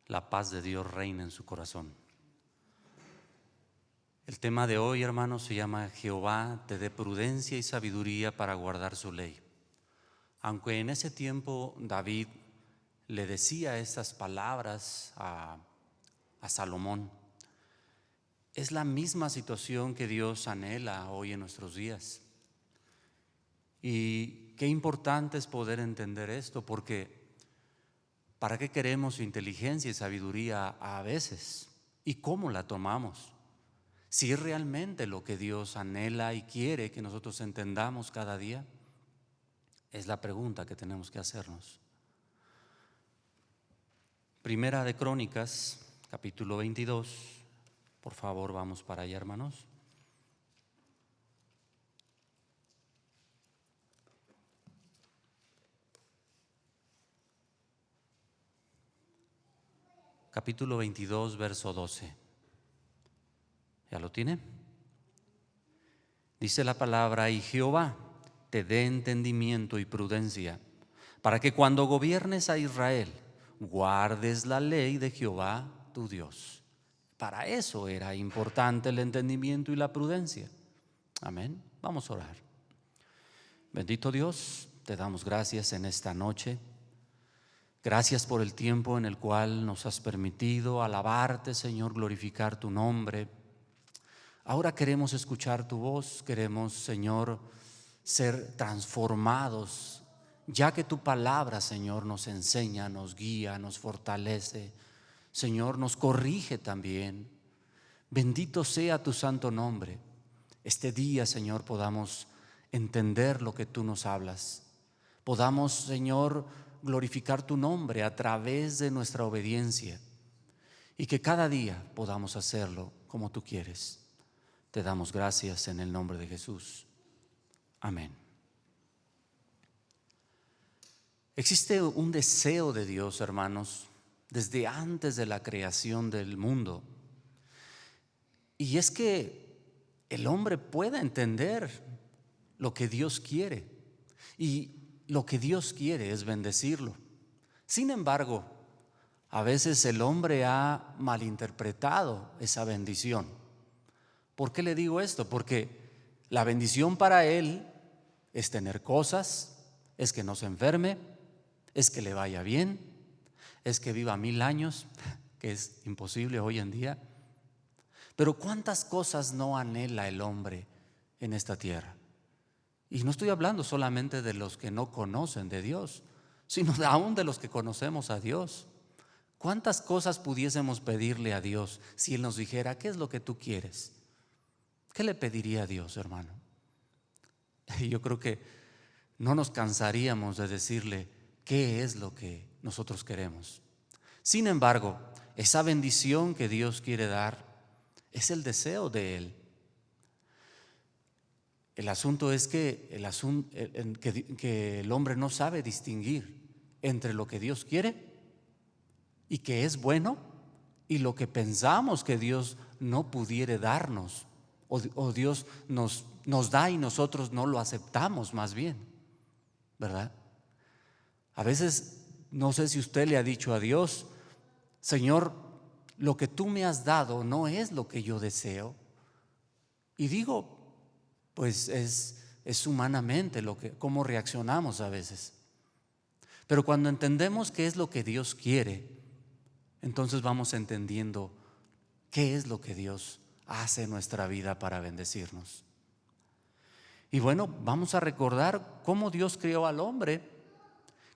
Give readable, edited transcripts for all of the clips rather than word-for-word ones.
La paz de Dios reina en su corazón. El tema de hoy, hermanos, se llama Jehová te dé prudencia y sabiduría para guardar su ley. Aunque en ese tiempo David le decía estas palabras a Salomón, es la misma situación que Dios anhela hoy en nuestros días. Y qué importante es poder entender esto, porque ¿para qué queremos inteligencia y sabiduría a veces? ¿Y cómo la tomamos? Si es realmente lo que Dios anhela y quiere que nosotros entendamos cada día, es la pregunta que tenemos que hacernos. Primera de Crónicas, capítulo 22. Por favor, vamos para allá, hermanos. Capítulo 22, verso 12. ¿Ya lo tiene? Dice la palabra: y Jehová te dé entendimiento y prudencia, para que cuando gobiernes a Israel, guardes la ley de Jehová tu Dios. Para eso era importante el entendimiento y la prudencia. Amén. Vamos a orar. Bendito Dios, te damos gracias en esta noche. Gracias por el tiempo en el cual nos has permitido alabarte, Señor, glorificar tu nombre. Ahora queremos escuchar tu voz, queremos, Señor, ser transformados, ya que tu palabra, Señor, nos enseña, nos guía, nos fortalece, Señor, nos corrige también. Bendito sea tu santo nombre. Este día, Señor, podamos entender lo que tú nos hablas. Podamos, Señor, glorificar tu nombre a través de nuestra obediencia, y que cada día podamos hacerlo como tú quieres. Te damos gracias en el nombre de Jesús. Amén. Existe un deseo de Dios, hermanos, desde antes de la creación del mundo. Y es que el hombre pueda entender lo que Dios quiere. Y lo que Dios quiere es bendecirlo. Sin embargo, a veces el hombre ha malinterpretado esa bendición. ¿Por qué le digo esto? Porque la bendición para él es tener cosas, es que no se enferme, es que le vaya bien, es que viva 1000 años, que es imposible hoy en día. Pero ¿cuántas cosas no anhela el hombre en esta tierra? Y no estoy hablando solamente de los que no conocen de Dios, sino aún de los que conocemos a Dios. ¿Cuántas cosas pudiésemos pedirle a Dios si Él nos dijera: ¿qué es lo que tú quieres? ¿Qué le pediría a Dios, hermano? Yo creo que no nos cansaríamos de decirle qué es lo que nosotros queremos. Sin embargo, esa bendición que Dios quiere dar es el deseo de Él. El asunto es que el hombre no sabe distinguir entre lo que Dios quiere y que es bueno, y lo que pensamos que Dios no pudiera darnos, o Dios nos da y nosotros no lo aceptamos, más bien, ¿verdad? A veces, no sé si usted le ha dicho a Dios: Señor, lo que tú me has dado no es lo que yo deseo. Y digo, pues es humanamente cómo reaccionamos a veces. Pero cuando entendemos qué es lo que Dios quiere, entonces vamos entendiendo qué es lo que Dios hace en nuestra vida para bendecirnos. Y bueno, vamos a recordar cómo Dios creó al hombre,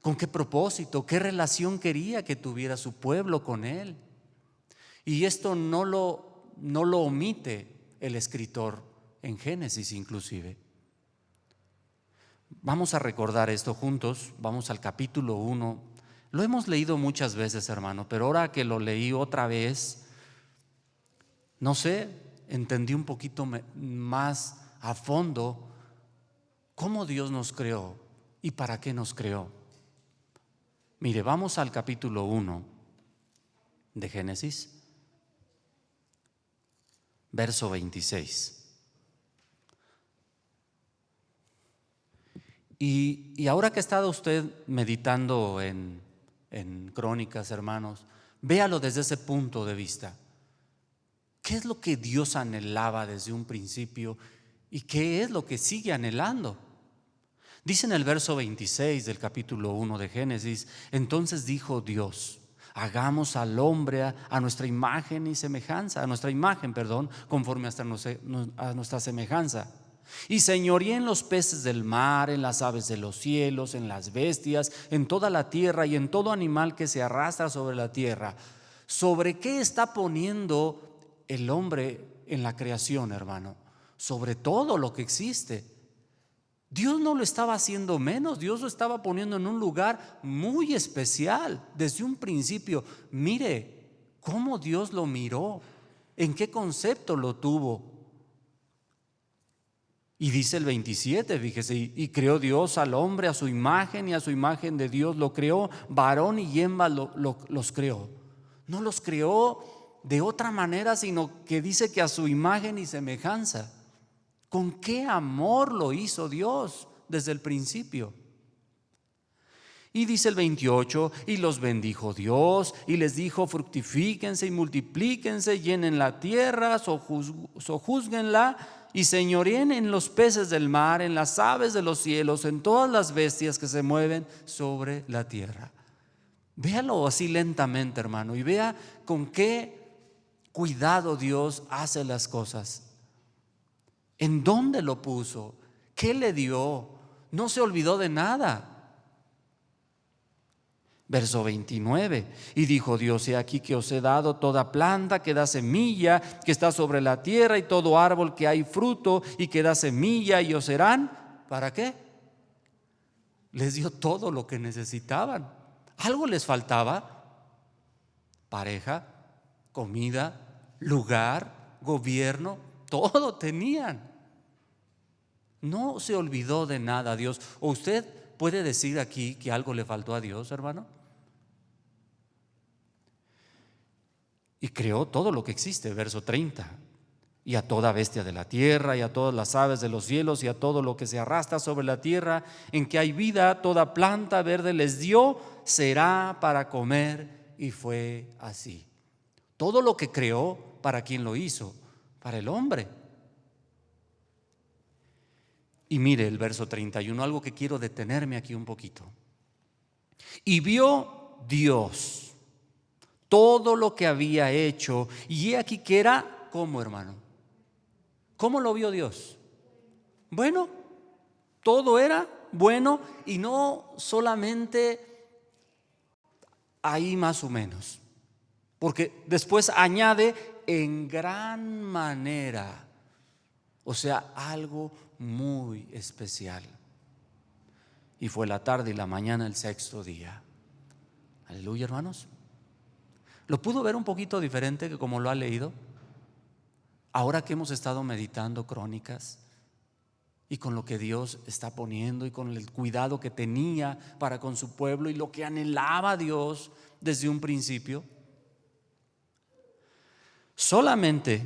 con qué propósito, qué relación quería que tuviera su pueblo con Él. Y esto no lo omite el escritor en Génesis inclusive. Vamos a recordar esto juntos. Vamos al capítulo 1. Lo hemos leído muchas veces, hermano, pero ahora que lo leí otra vez, no sé, entendí un poquito más a fondo cómo Dios nos creó y para qué nos creó. Mire, vamos al capítulo 1 de Génesis, verso 26. Y ahora que ha estado usted meditando en en Crónicas, hermanos, véalo desde ese punto de vista. ¿Qué es lo que Dios anhelaba desde un principio y qué es lo que sigue anhelando? Dice en el verso 26 del capítulo 1 de Génesis: entonces dijo Dios, hagamos al hombre a nuestra imagen y semejanza, conforme a nuestra semejanza, y señoríe en los peces del mar, en las aves de los cielos, en las bestias, en toda la tierra y en todo animal que se arrastra sobre la tierra. ¿Sobre qué está poniendo el hombre en la creación, hermano? Sobre todo lo que existe. Dios no lo estaba haciendo menos, Dios lo estaba poniendo en un lugar muy especial desde un principio. Mire cómo Dios lo miró, en qué concepto lo tuvo. Y dice el 27, fíjese, y creó Dios al hombre a su imagen, y a su imagen de Dios lo creó, varón y hembra los creó. No los creó de otra manera, sino que dice que a su imagen y semejanza. ¿Con qué amor lo hizo Dios desde el principio? Y dice el 28, y los bendijo Dios y les dijo: fructifíquense y multiplíquense, llenen la tierra, sojúzguenla y señoreen en los peces del mar, en las aves de los cielos, en todas las bestias que se mueven sobre la tierra. Véalo así lentamente, hermano, y vea con qué cuidado Dios hace las cosas. ¿En dónde lo puso? ¿Qué le dio? No se olvidó de nada. Verso 29, y dijo Dios: he aquí que os he dado toda planta que da semilla, que está sobre la tierra, y todo árbol que hay fruto y que da semilla, y os serán, ¿para qué? Les dio todo lo que necesitaban. ¿Algo les faltaba? Pareja, comida, lugar, gobierno, todo tenían. No se olvidó de nada Dios. ¿O usted puede decir aquí que algo le faltó a Dios, hermano? Y creó todo lo que existe, verso 30. Y a toda bestia de la tierra, y a todas las aves de los cielos, y a todo lo que se arrastra sobre la tierra, en que hay vida, toda planta verde les dio, será para comer. Y fue así. Todo lo que creó, ¿para quién lo hizo? Para el hombre. Y mire el verso 31, algo que quiero detenerme aquí un poquito. Y vio Dios todo lo que había hecho, y he aquí que era, ¿cómo, hermano? ¿Cómo lo vio Dios? Bueno, todo era bueno, y no solamente ahí más o menos, porque después añade en gran manera, o sea, algo muy especial. Y fue la tarde y la mañana el sexto día. Aleluya, hermanos. ¿Lo pudo ver un poquito diferente que como lo ha leído? Ahora que hemos estado meditando Crónicas, y con lo que Dios está poniendo, y con el cuidado que tenía para con su pueblo, y lo que anhelaba Dios desde un principio. Solamente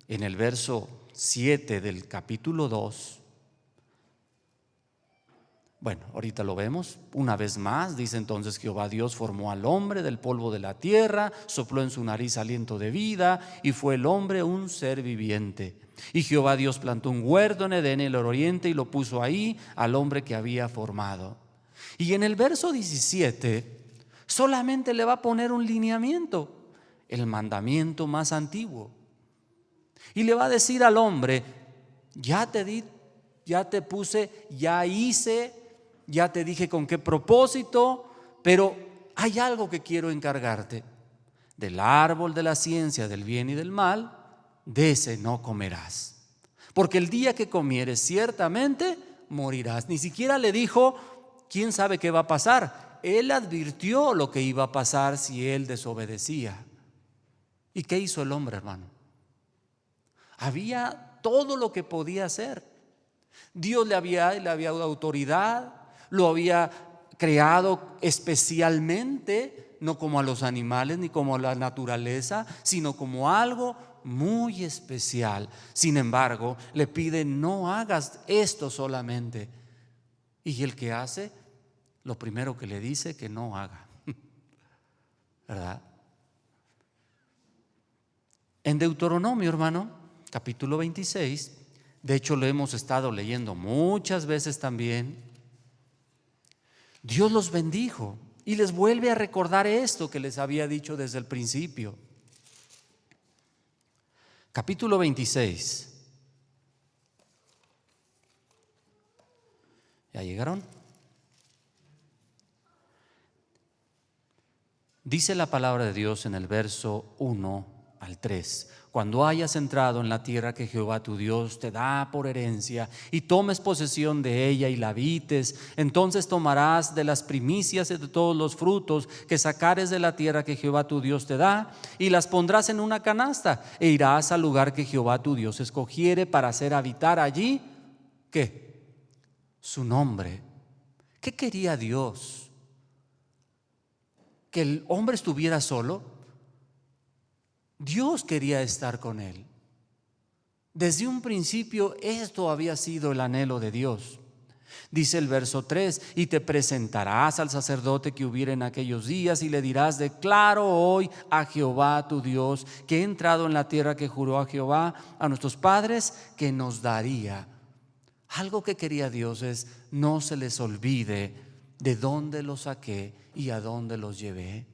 en el verso 7 del capítulo 2, bueno, ahorita lo vemos, una vez más, dice: entonces Jehová Dios formó al hombre del polvo de la tierra, sopló en su nariz aliento de vida, y fue el hombre un ser viviente. Y Jehová Dios plantó un huerto en Edén, en el oriente, y lo puso ahí al hombre que había formado. Y en el verso 17 solamente le va a poner un lineamiento, el mandamiento más antiguo, y le va a decir al hombre: ya te di, ya te puse, ya hice, ya te dije con qué propósito, pero hay algo que quiero encargarte. Del árbol de la ciencia del bien y del mal, de ese no comerás, porque el día que comieres ciertamente morirás. Ni siquiera le dijo quién sabe qué va a pasar. Él advirtió lo que iba a pasar si él desobedecía. ¿Y qué hizo el hombre, hermano? Había todo lo que podía hacer. Dios le había dado autoridad, lo había creado especialmente, no como a los animales ni como a la naturaleza, sino como algo muy especial. Sin embargo, le pide: no hagas esto solamente. Y el que hace, lo primero que le dice que no haga. ¿verdad? En Deuteronomio, hermano, capítulo 26, de hecho lo hemos estado leyendo muchas veces también, Dios los bendijo y les vuelve a recordar esto que les había dicho desde el principio. Capítulo 26. ¿Ya llegaron? Dice la palabra de Dios en el verso 1 al 3: cuando hayas entrado en la tierra que Jehová tu Dios te da por herencia y tomes posesión de ella y la habites, entonces tomarás de las primicias de todos los frutos que sacares de la tierra que Jehová tu Dios te da y las pondrás en una canasta e irás al lugar que Jehová tu Dios escogiere para hacer habitar allí, ¿qué? Su nombre. ¿Qué quería Dios? ¿Que el hombre estuviera solo? Dios quería estar con él. Desde un principio esto había sido el anhelo de Dios. Dice el verso 3: y te presentarás al sacerdote que hubiere en aquellos días y le dirás: declaro hoy a Jehová tu Dios que he entrado en la tierra que juró a Jehová a nuestros padres que nos daría. Algo que quería Dios es: no se les olvide de dónde los saqué y a dónde los llevé.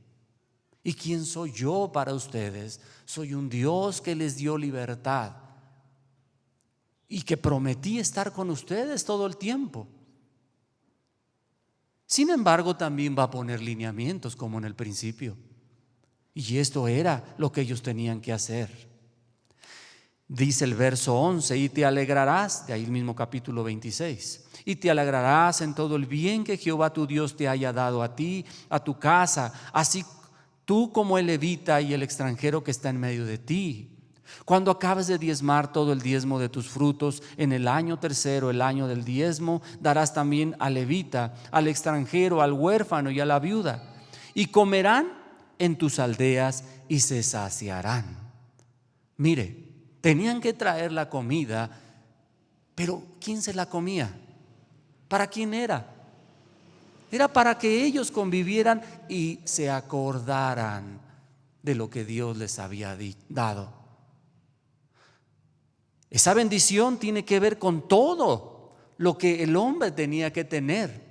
¿Y quién soy yo para ustedes? Soy un Dios que les dio libertad y que prometí estar con ustedes todo el tiempo. Sin embargo, también va a poner lineamientos como en el principio. Y esto era lo que ellos tenían que hacer. Dice el verso 11: y te alegrarás, de ahí el mismo capítulo 26, y te alegrarás en todo el bien que Jehová tu Dios te haya dado a ti, a tu casa, así tú como el levita y el extranjero que está en medio de ti. Cuando acabes de diezmar todo el diezmo de tus frutos, en el año tercero, el año del diezmo, darás también al levita, al extranjero, al huérfano y a la viuda, y comerán en tus aldeas y se saciarán. Mire, tenían que traer la comida, pero ¿quién se la comía? ¿Para quién era? Era para que ellos convivieran y se acordaran de lo que Dios les había dado. Esa bendición tiene que ver con todo lo que el hombre tenía que tener.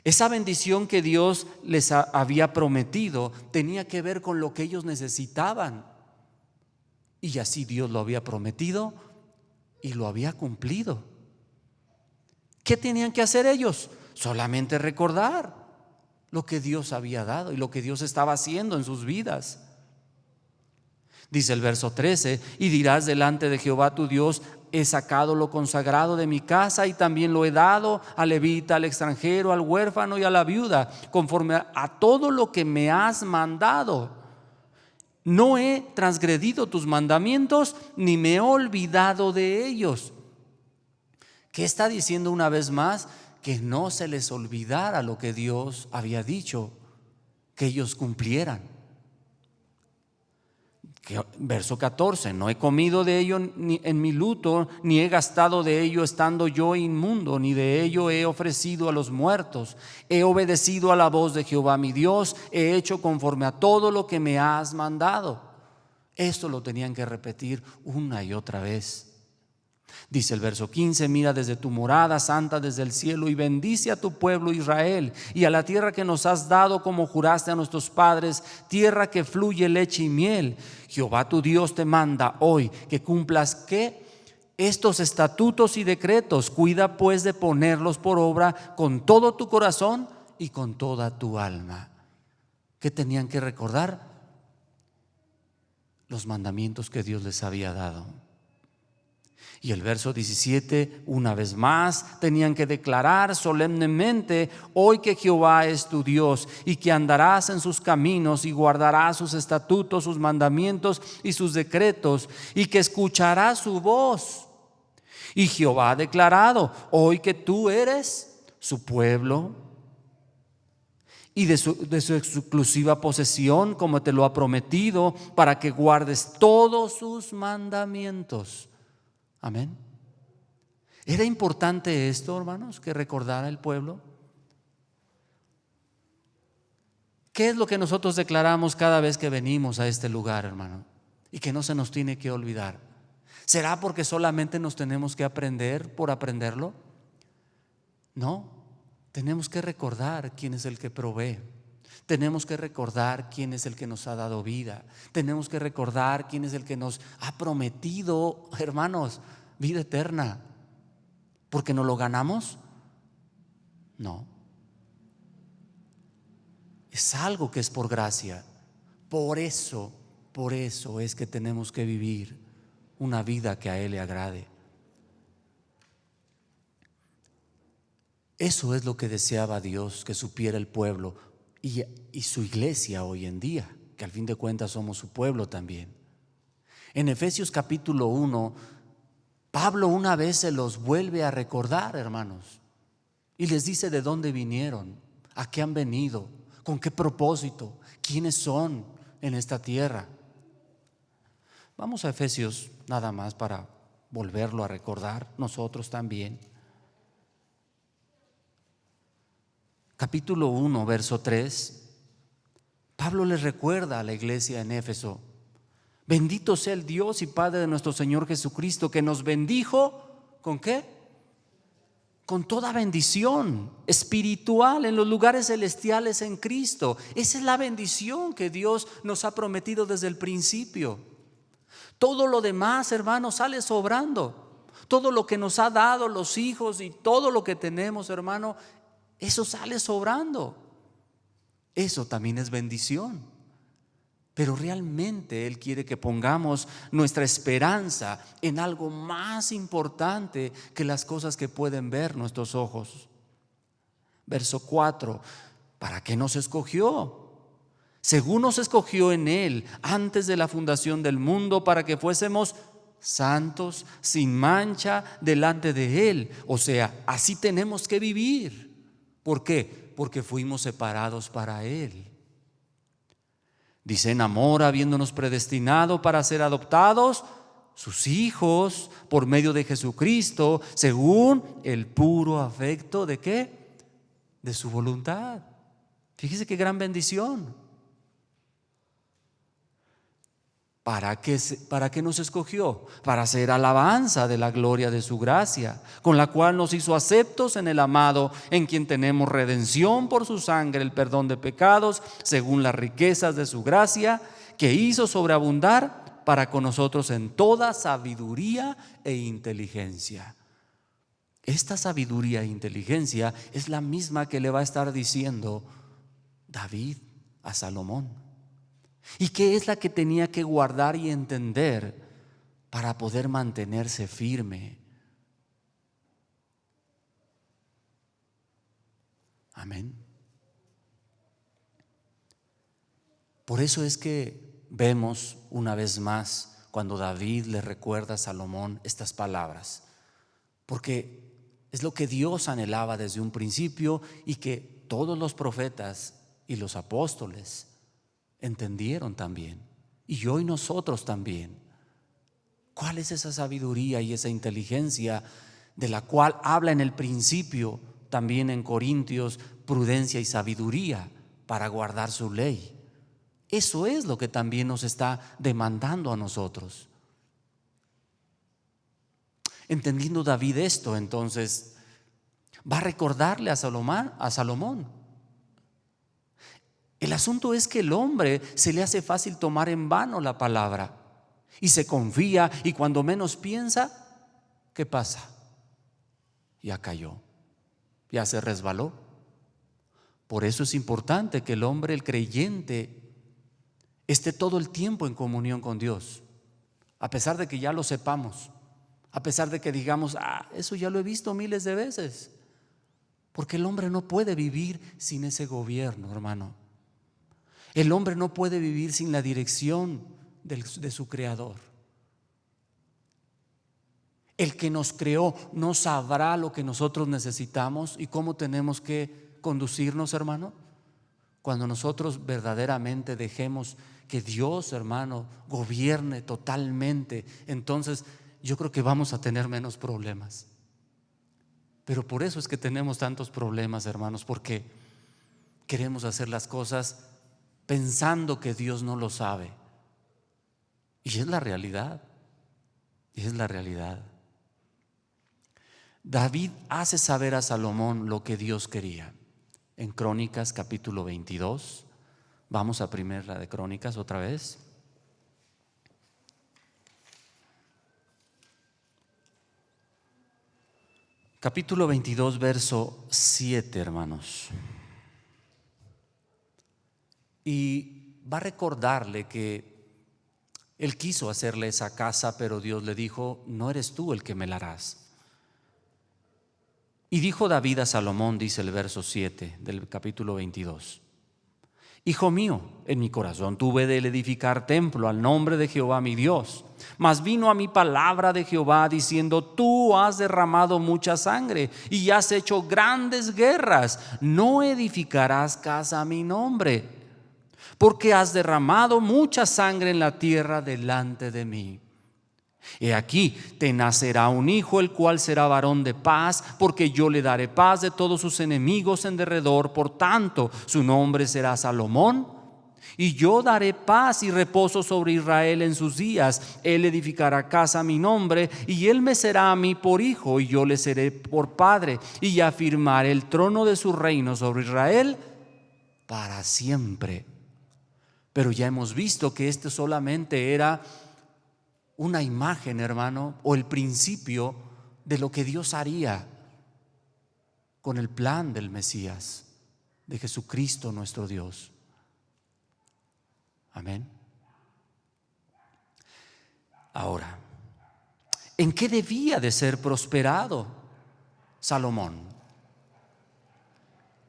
Esa bendición que Dios les había prometido tenía que ver con lo que ellos necesitaban. Y así Dios lo había prometido y lo había cumplido. ¿Qué tenían que hacer ellos? Solamente recordar lo que Dios había dado y lo que Dios estaba haciendo en sus vidas. Dice el verso 13: y dirás delante de Jehová tu Dios: he sacado lo consagrado de mi casa y también lo he dado al levita, al extranjero, al huérfano y a la viuda, conforme a todo lo que me has mandado. No he transgredido tus mandamientos ni me he olvidado de ellos. ¿Qué está diciendo una vez más? Que no se les olvidara lo que Dios había dicho, que ellos cumplieran. Verso 14: no he comido de ello ni en mi luto, ni he gastado de ello estando yo inmundo, ni de ello he ofrecido a los muertos. He obedecido a la voz de Jehová mi Dios, he hecho conforme a todo lo que me has mandado. Esto lo tenían que repetir una y otra vez. Dice el verso 15: mira desde tu morada santa desde el cielo y bendice a tu pueblo Israel y a la tierra que nos has dado como juraste a nuestros padres, tierra que fluye leche y miel. Jehová tu Dios te manda hoy que cumplas ¿qué? Estos estatutos y decretos. Cuida pues de ponerlos por obra con todo tu corazón y con toda tu alma. ¿Qué tenían que recordar? Los mandamientos que Dios les había dado. Y el verso 17, una vez más, tenían que declarar solemnemente: hoy que Jehová es tu Dios y que andarás en sus caminos y guardarás sus estatutos, sus mandamientos y sus decretos, y que escucharás su voz. Y Jehová ha declarado: hoy que tú eres su pueblo y de su exclusiva posesión, como te lo ha prometido, para que guardes todos sus mandamientos. Amén. ¿Era importante esto, hermanos, que recordara el pueblo? ¿Qué es lo que nosotros declaramos cada vez que venimos a este lugar, hermano? Y que no se nos tiene que olvidar. ¿Será porque solamente nos tenemos que aprender por aprenderlo? No, tenemos que recordar quién es el que provee. Tenemos que recordar quién es el que nos ha dado vida. Tenemos que recordar quién es el que nos ha prometido, hermanos, vida eterna. ¿Porque no lo ganamos? No. Es algo que es por gracia. Por eso es que tenemos que vivir una vida que a Él le agrade. Eso es lo que deseaba Dios que supiera el pueblo y su iglesia hoy en día, que al fin de cuentas somos su pueblo también. En Efesios capítulo 1, Pablo una vez se los vuelve a recordar, hermanos, y les dice de dónde vinieron, a qué han venido, con qué propósito, quiénes son en esta tierra. Vamos a Efesios nada más para volverlo a recordar nosotros también. Capítulo 1, verso 3. Pablo les recuerda a la iglesia en Éfeso: bendito sea el Dios y Padre de nuestro Señor Jesucristo, que nos bendijo, ¿con qué? Con toda bendición espiritual en los lugares celestiales en Cristo. Esa es la bendición que Dios nos ha prometido desde el principio. Todo lo demás, hermanos, sale sobrando. Todo lo que nos ha dado los hijos y todo lo que tenemos, hermano, eso sale sobrando. Eso también es bendición. Pero realmente Él quiere que pongamos nuestra esperanza en algo más importante que las cosas que pueden ver nuestros ojos. Verso 4. ¿Para qué nos escogió? Según nos escogió en Él antes de la fundación del mundo, para que fuésemos santos, sin mancha, delante de Él. O sea, así tenemos que vivir. ¿Por qué? Porque fuimos separados para Él. Dice: en amor, habiéndonos predestinado para ser adoptados sus hijos por medio de Jesucristo, según el puro afecto ¿de qué? De su voluntad. Fíjese qué gran bendición. ¿Para qué nos escogió? Para hacer alabanza de la gloria de su gracia, con la cual nos hizo aceptos en el amado, en quien tenemos redención por su sangre, el perdón de pecados, según las riquezas de su gracia, que hizo sobreabundar para con nosotros en toda sabiduría e inteligencia. Esta sabiduría e inteligencia es la misma que le va a estar diciendo David a Salomón. ¿Y qué es la que tenía que guardar y entender para poder mantenerse firme? Amén. Por eso es que vemos una vez más cuando David le recuerda a Salomón estas palabras, porque es lo que Dios anhelaba desde un principio y que todos los profetas y los apóstoles entendieron también, y hoy nosotros también. ¿Cuál es esa sabiduría y esa inteligencia de la cual habla en el principio también en Corintios? Prudencia y sabiduría para guardar su ley. Eso es lo que también nos está demandando a nosotros. Entendiendo David esto, entonces va a recordarle a Salomón. El asunto es que el hombre se le hace fácil tomar en vano la palabra y se confía, y cuando menos piensa, ¿qué pasa? Ya cayó, ya se resbaló. Por eso es importante que el hombre, el creyente, esté todo el tiempo en comunión con Dios, a pesar de que ya lo sepamos, a pesar de que digamos: eso ya lo he visto miles de veces. Porque el hombre no puede vivir sin ese gobierno, hermano. El hombre no puede vivir sin la dirección de su Creador. El que nos creó no sabrá lo que nosotros necesitamos y cómo tenemos que conducirnos, hermano. Cuando nosotros verdaderamente dejemos que Dios, hermano, gobierne totalmente, entonces yo creo que vamos a tener menos problemas. Pero por eso es que tenemos tantos problemas, hermanos, porque queremos hacer las cosas pensando que Dios no lo sabe. Y es la realidad. Y es la realidad. David hace saber a Salomón lo que Dios quería. En Crónicas capítulo 22, vamos a primera de Crónicas otra vez. Capítulo 22, verso 7, hermanos. Y va a recordarle que él quiso hacerle esa casa, pero Dios le dijo: no eres tú el que me la harás. Y dijo David a Salomón, dice el verso 7 del capítulo 22: Hijo mío, en mi corazón tuve de edificar templo al nombre de Jehová mi Dios. Mas vino a mí palabra de Jehová diciendo: tú has derramado mucha sangre y has hecho grandes guerras. No edificarás casa a mi nombre, porque has derramado mucha sangre en la tierra delante de mí. He aquí, te nacerá un hijo, el cual será varón de paz, porque yo le daré paz de todos sus enemigos en derredor. Por tanto, su nombre será Salomón. Y yo daré paz y reposo sobre Israel en sus días. Él edificará casa a mi nombre, y él me será a mí por hijo, y yo le seré por padre. Y afirmaré el trono de su reino sobre Israel para siempre. Pero ya hemos visto que este solamente era una imagen, hermano, o el principio de lo que Dios haría con el plan del Mesías, de Jesucristo nuestro Dios. Amén. Ahora, ¿en qué debía de ser prosperado Salomón?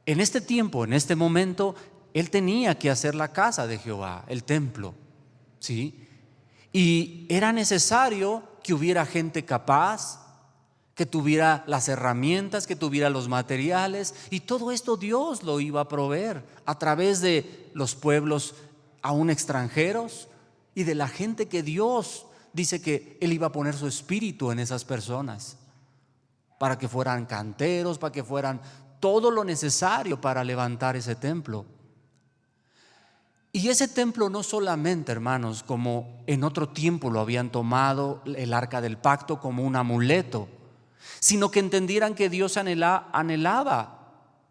En este tiempo, en este momento, él tenía que hacer la casa de Jehová, el templo, ¿sí? Y era necesario que hubiera gente capaz, que tuviera las herramientas, que tuviera los materiales, y todo esto Dios lo iba a proveer a través de los pueblos aún extranjeros y de la gente que Dios dice que Él iba a poner su espíritu en esas personas, para que fueran canteros, para que fueran todo lo necesario para levantar ese templo. Y ese templo no solamente, hermanos, como en otro tiempo lo habían tomado el arca del pacto como un amuleto, sino que entendieran que Dios anhelaba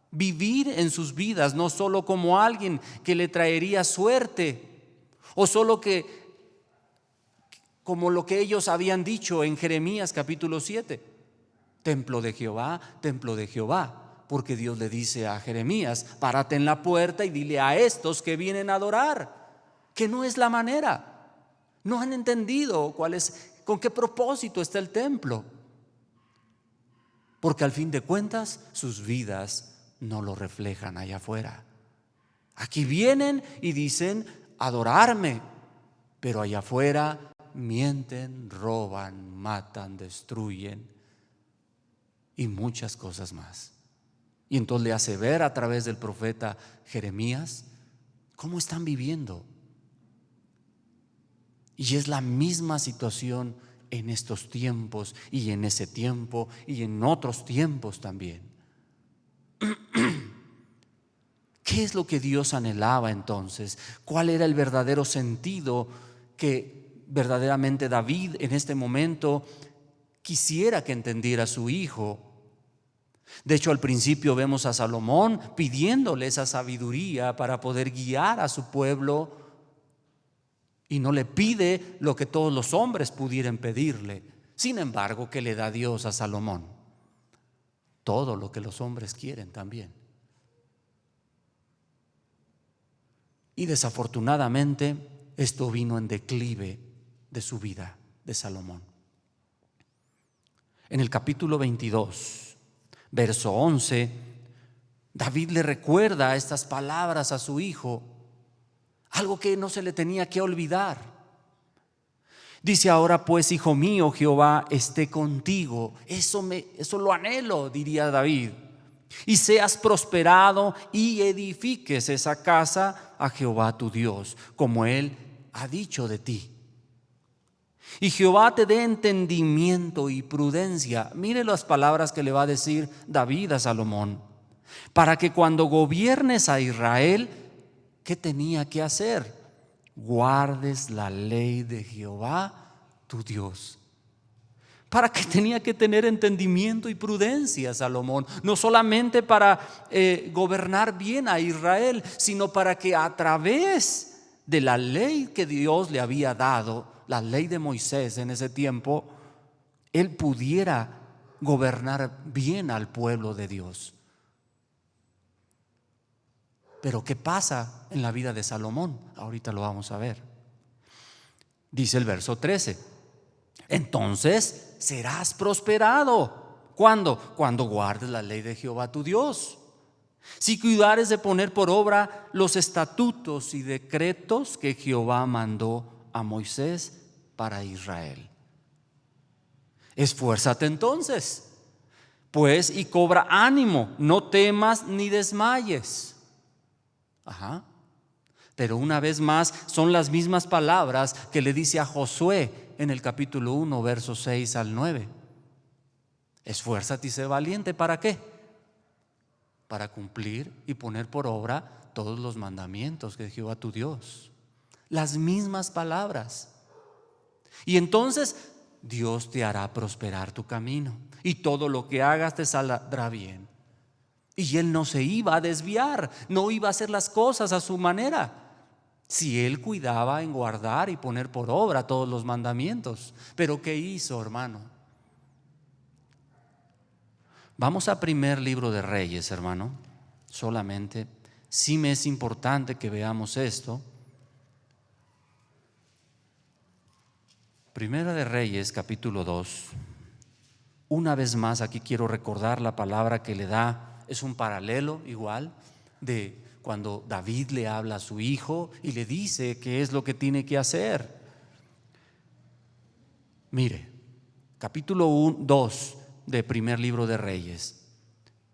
vivir en sus vidas, no solo como alguien que le traería suerte, o solo que como lo que ellos habían dicho en Jeremías capítulo 7, templo de Jehová, templo de Jehová. Porque Dios le dice a Jeremías: párate en la puerta y dile a estos que vienen a adorar, que no es la manera. No han entendido con qué propósito está el templo. Porque al fin de cuentas sus vidas no lo reflejan allá afuera. Aquí vienen y dicen adorarme, pero allá afuera mienten, roban, matan, destruyen y muchas cosas más. Y entonces le hace ver a través del profeta Jeremías cómo están viviendo. Y es la misma situación en estos tiempos y en ese tiempo y en otros tiempos también. ¿Qué es lo que Dios anhelaba entonces? ¿Cuál era el verdadero sentido que verdaderamente David en este momento quisiera que entendiera su hijo? De hecho, al principio vemos a Salomón pidiéndole esa sabiduría para poder guiar a su pueblo, y no le pide lo que todos los hombres pudieran pedirle. Sin embargo, ¿qué le da Dios a Salomón? Todo lo que los hombres quieren también. Y desafortunadamente esto vino en declive de su vida de Salomón. En el capítulo 22, verso 11, David le recuerda estas palabras a su hijo, algo que no se le tenía que olvidar. Dice: ahora pues, hijo mío, Jehová esté contigo. Eso lo anhelo, diría David. Y seas prosperado y edifiques esa casa a Jehová tu Dios, como Él ha dicho de ti. Y Jehová te dé entendimiento y prudencia. Mire las palabras que le va a decir David a Salomón: para que cuando gobiernes a Israel ¿qué tenía que hacer? Guardes la ley de Jehová, tu Dios. ¿Para qué tenía que tener entendimiento y prudencia Salomón? No solamente para gobernar bien a Israel, sino para que a través de la ley que Dios le había dado, la ley de Moisés en ese tiempo, él pudiera gobernar bien al pueblo de Dios. Pero ¿qué pasa en la vida de Salomón? Ahorita lo vamos a ver. Dice el verso 13: entonces serás prosperado. ¿Cuándo? Cuando guardes la ley de Jehová tu Dios. Si cuidares de poner por obra los estatutos y decretos que Jehová mandó a Moisés para Israel. Esfuérzate entonces, pues, y cobra ánimo, no temas ni desmayes. Pero una vez más son las mismas palabras que le dice a Josué en el capítulo 1, versos 6 al 9. Esfuérzate y sé valiente. ¿Para qué? Para cumplir y poner por obra todos los mandamientos de Jehová tu Dios. Las mismas palabras. Y entonces Dios te hará prosperar tu camino y todo lo que hagas te saldrá bien. Y él no se iba a desviar, no iba a hacer las cosas a su manera, si él cuidaba en guardar y poner por obra todos los mandamientos. Pero ¿qué hizo, hermano? Vamos a primer libro de Reyes, hermano. Solamente, sí me es importante que veamos esto. Primera de Reyes, capítulo 2. Una vez más aquí quiero recordar la palabra que le da. Es un paralelo igual de cuando David le habla a su hijo y le dice qué es lo que tiene que hacer. Mire, capítulo 2 de primer libro de Reyes,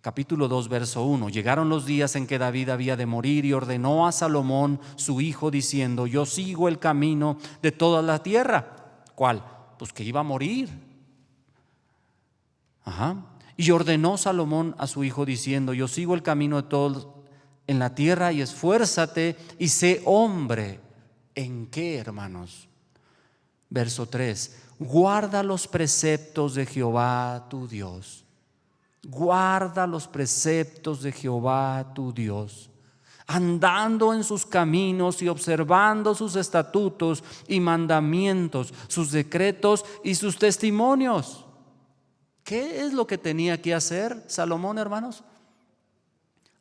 capítulo 2, verso 1. Llegaron los días en que David había de morir y ordenó a Salomón su hijo diciendo: yo sigo el camino de toda la tierra. ¿Cuál? Pues que iba a morir. Y ordenó Salomón a su hijo diciendo: yo sigo el camino de todos en la tierra, y esfuérzate y sé hombre. ¿En qué, hermanos? Verso 3: guarda los preceptos de Jehová tu Dios. Guarda los preceptos de Jehová tu Dios, andando en sus caminos y observando sus estatutos y mandamientos, sus decretos y sus testimonios. ¿Qué es lo que tenía que hacer Salomón, hermanos?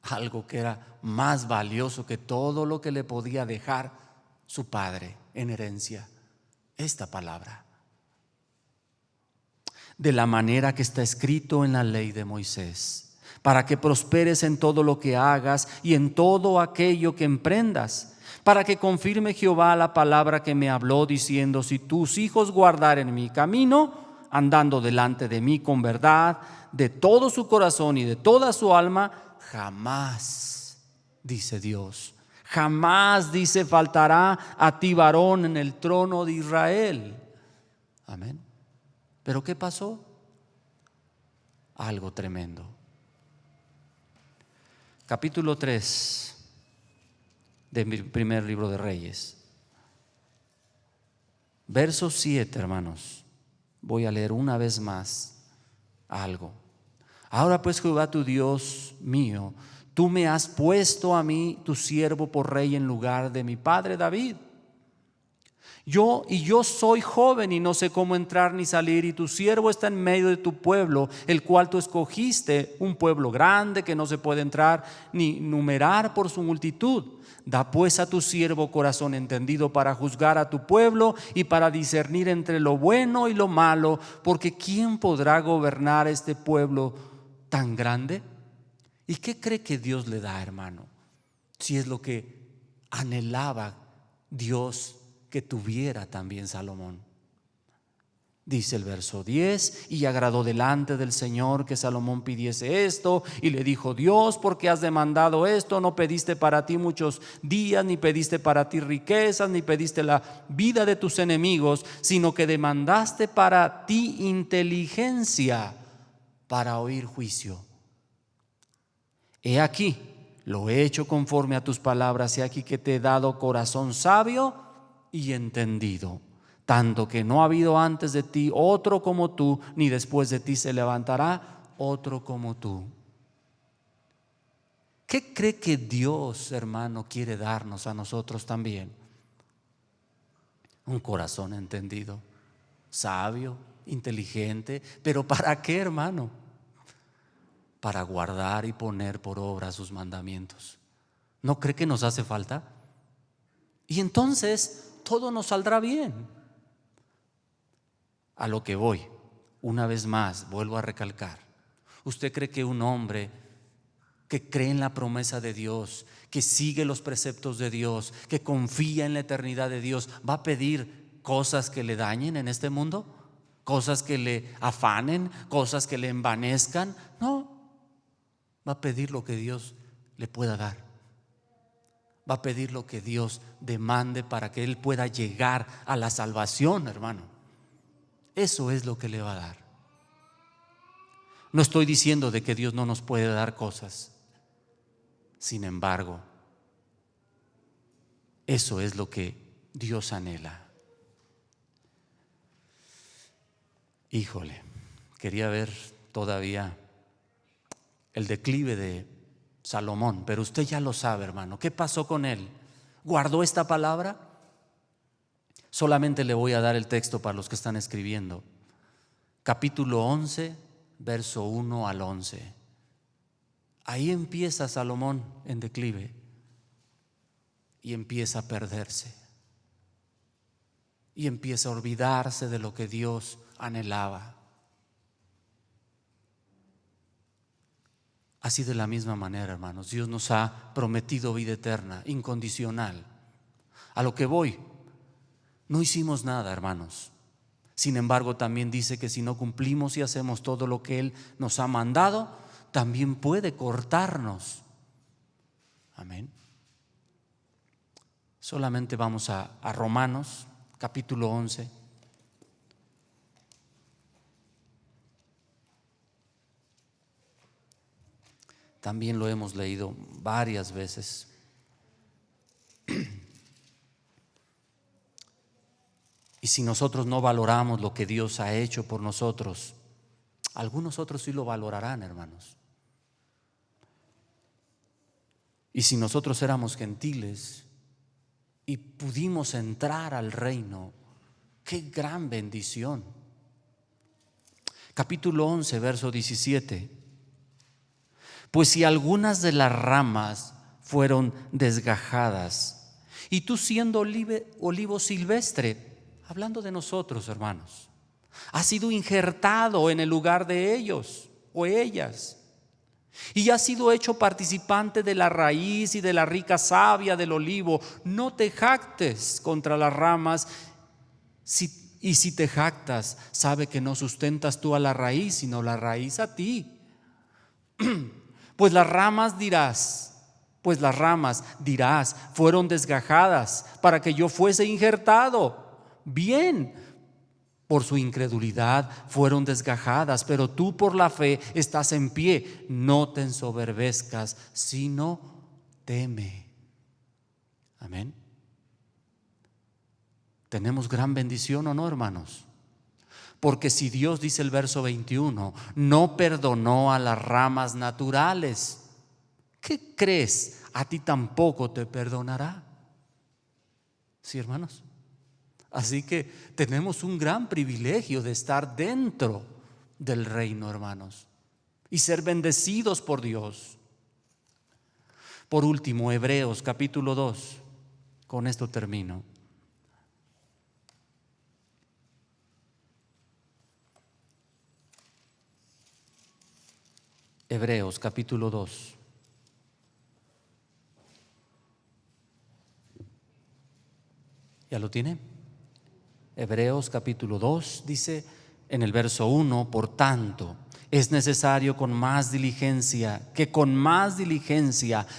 Algo que era más valioso que todo lo que le podía dejar su padre en herencia: esta palabra, de la manera que está escrito en la ley de Moisés, para que prosperes en todo lo que hagas y en todo aquello que emprendas, para que confirme Jehová la palabra que me habló diciendo: si tus hijos guardaren mi camino, andando delante de mí con verdad, de todo su corazón y de toda su alma, jamás, dice Dios, jamás, dice, faltará a ti varón en el trono de Israel. Amén. ¿Pero qué pasó? Algo tremendo. Capítulo 3 del primer libro de Reyes, verso 7, hermanos. Voy a leer una vez más algo. Ahora pues, Jehová tu Dios mío, tú me has puesto a mí, tu siervo, por rey en lugar de mi padre David. Yo soy joven y no sé cómo entrar ni salir, y tu siervo está en medio de tu pueblo, el cual tú escogiste, un pueblo grande que no se puede entrar ni numerar por su multitud. Da pues a tu siervo corazón entendido para juzgar a tu pueblo y para discernir entre lo bueno y lo malo, porque ¿quién podrá gobernar este pueblo tan grande? ¿Y qué cree que Dios le da, hermano? Si es lo que anhelaba Dios que tuviera también Salomón. Dice el verso 10: y agradó delante del Señor que Salomón pidiese esto, y le dijo Dios: porque has demandado esto, no pediste para ti muchos días, ni pediste para ti riquezas, ni pediste la vida de tus enemigos, sino que demandaste para ti inteligencia para oír juicio. He aquí, lo he hecho conforme a tus palabras, y aquí que te he dado corazón sabio y entendido, tanto que no ha habido antes de ti otro como tú, ni después de ti se levantará otro como tú. ¿Qué cree que Dios, hermano, quiere darnos a nosotros también? Un corazón entendido, sabio, inteligente. ¿Pero para qué, hermano? Para guardar y poner por obra sus mandamientos. ¿No cree que nos hace falta? Y entonces todo nos saldrá bien. A lo que voy, una vez más, vuelvo a recalcar. ¿Usted cree que un hombre que cree en la promesa de Dios, que sigue los preceptos de Dios, que confía en la eternidad de Dios, va a pedir cosas que le dañen en este mundo? ¿Cosas que le afanen? ¿Cosas que le envanezcan? No, va a pedir lo que Dios le pueda dar. Va a pedir lo que Dios demande para que él pueda llegar a la salvación, hermano. Eso es lo que le va a dar. No estoy diciendo de que Dios no nos puede dar cosas. Sin embargo, eso es lo que Dios anhela. Híjole, quería ver todavía el declive de Salomón, pero usted ya lo sabe, hermano. ¿Qué pasó con él? ¿Guardó esta palabra? Solamente le voy a dar el texto para los que están escribiendo. Capítulo 11, verso 1 al 11. Ahí empieza Salomón en declive y empieza a perderse y empieza a olvidarse de lo que Dios anhelaba. Así de la misma manera, hermanos, Dios nos ha prometido vida eterna, incondicional. A lo que voy, no hicimos nada, hermanos. Sin embargo, también dice que si no cumplimos y hacemos todo lo que Él nos ha mandado, también puede cortarnos. Amén. Solamente vamos a Romanos, capítulo 11. También lo hemos leído varias veces. Y si nosotros no valoramos lo que Dios ha hecho por nosotros, algunos otros sí lo valorarán, hermanos. Y si nosotros éramos gentiles y pudimos entrar al reino, qué gran bendición. Capítulo 11, verso 17. Pues si algunas de las ramas fueron desgajadas, y tú siendo olivo silvestre, hablando de nosotros, hermanos, has sido injertado en el lugar de ellos o ellas, y has sido hecho participante de la raíz y de la rica savia del olivo, no te jactes contra las ramas, y si te jactas, sabe que no sustentas tú a la raíz, sino la raíz a ti. Pues las ramas dirás, fueron desgajadas para que yo fuese injertado. Bien, por su incredulidad fueron desgajadas, pero tú por la fe estás en pie. No te ensoberbezcas, sino teme. Amén. ¿Tenemos gran bendición o no, hermanos? Porque si Dios, dice el verso 21, no perdonó a las ramas naturales, ¿qué crees? A ti tampoco te perdonará. ¿Sí, hermanos? Así que tenemos un gran privilegio de estar dentro del reino, hermanos, y ser bendecidos por Dios. Por último, Hebreos capítulo 2. Con esto termino. Hebreos capítulo 2. ¿Ya lo tiene? Hebreos capítulo 2 dice en el verso 1: por tanto, es necesario con más diligencia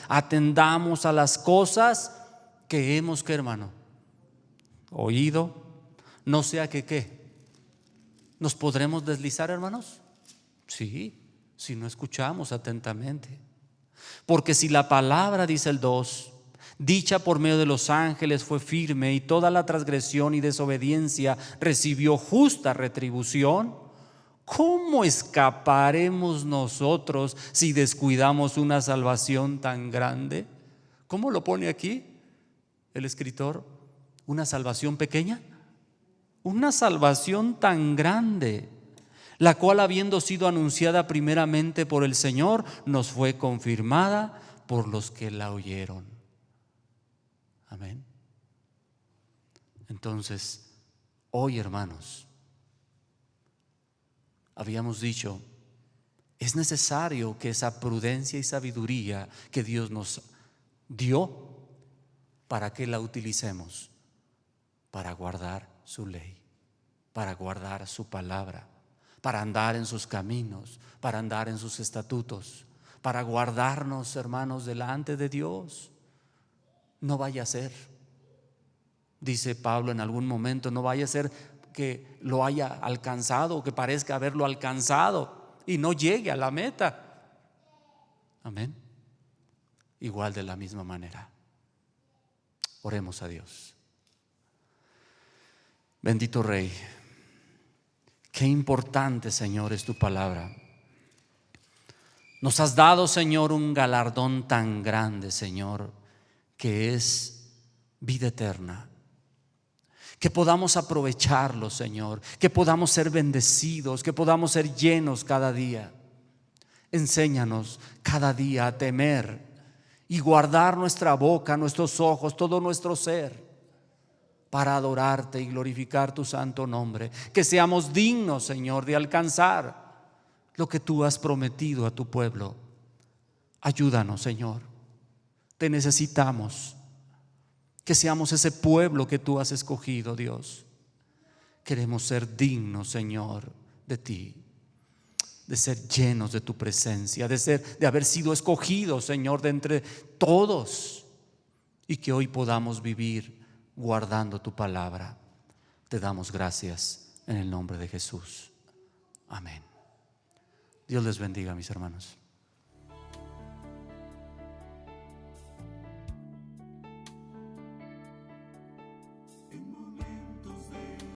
atendamos a las cosas que hemos, ¿qué, hermano? Oído, no sea que ¿qué? ¿Nos podremos deslizar, hermanos? Sí, si no escuchamos atentamente. Porque si la palabra, dice el 2, dicha por medio de los ángeles fue firme, y toda la transgresión y desobediencia recibió justa retribución, ¿cómo escaparemos nosotros si descuidamos una salvación tan grande? ¿Cómo lo pone aquí el escritor? ¿Una salvación pequeña? Una salvación tan grande, la cual, habiendo sido anunciada primeramente por el Señor, nos fue confirmada por los que la oyeron. Amén. Entonces, hoy, hermanos, habíamos dicho, es necesario que esa prudencia y sabiduría que Dios nos dio, para que la utilicemos para guardar su ley, para guardar su palabra, para andar en sus caminos, para andar en sus estatutos, para guardarnos, hermanos, delante de Dios. No vaya a ser, dice Pablo en algún momento, no vaya a ser que lo haya alcanzado o que parezca haberlo alcanzado y no llegue a la meta. Amén. Igual, de la misma manera, oremos a Dios. Bendito Rey, qué importante, Señor, es tu palabra. Nos has dado, Señor, un galardón tan grande, Señor, que es vida eterna. Que podamos aprovecharlo, Señor, que podamos ser bendecidos, que podamos ser llenos cada día. Enséñanos cada día a temer y guardar nuestra boca, nuestros ojos, todo nuestro ser, para adorarte y glorificar tu santo nombre. Que seamos dignos, Señor, de alcanzar lo que tú has prometido a tu pueblo. Ayúdanos, Señor, te necesitamos. Que seamos ese pueblo que tú has escogido, Dios. Queremos ser dignos, Señor, de ti, de ser llenos de tu presencia, de haber sido escogidos, Señor, de entre todos, y que hoy podamos vivir guardando tu palabra. Te damos gracias en el nombre de Jesús. Amén. Dios les bendiga, mis hermanos.